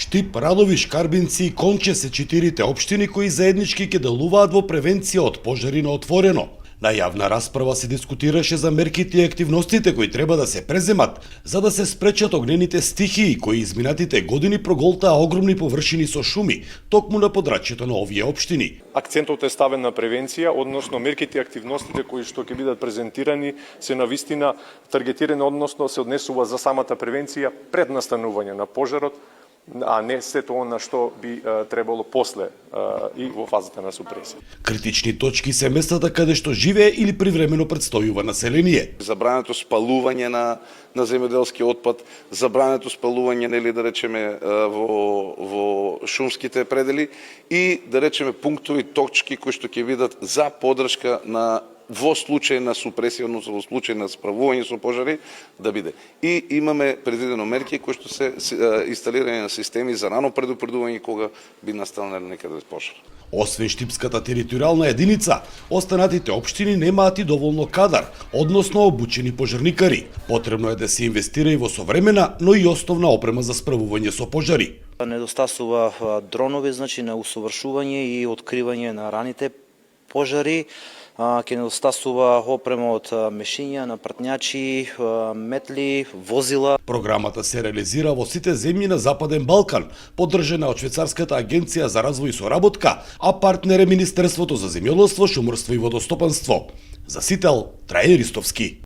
Штип, Радови, Шкарбинци и Конче се 4 општини кои заеднички ќе делуваат во превенција од пожари на отворено. На јавна расправа се дискутираше за мерките и активностите кои треба да се преземат за да се спречат огнените стихии кои изминатите години проголтаа огромни површини со шуми токму на подрачјето на овие општини. Акцентот е ставен на превенција, односно мерките и активностите кои што ќе бидат презентирани се навистина таргетирани, односно се однесува за самата превенција пред настанување на пожарот, а не сето она што би требало после и во фазата на супресија. Критични точки се местата каде што живее или привремено предстојува население. Забрането спалување на земјоделски отпад, забрането спалување, нели да речеме, во шумските предели и да речеме пунктови, точки кои што ќе бидат за поддршка на во случај на супресија, односно во случај на справување со пожари, да биде. И имаме предвидено мерки кои што се инсталирање на системи за рано предупредување кога би настанал некаде пожар. Освен Штипската територијална единица, останатите општини немаат и доволно кадар, односно обучени пожарникари. Потребно е да се инвестира и во современа, но и основна опрема за справување со пожари. Недостасува дронови, значи на усовршување и откривање на раните пожари. Ќе недостасува опрема од мешиња, напртњачи, метли, возила. Програмата се реализира во сите земји на Западен Балкан, поддржана од Швајцарската агенција за развој и соработка, а партнер е Министерството за земјоделство, шумарство и водостопанство. За Сител, Траје Ристовски.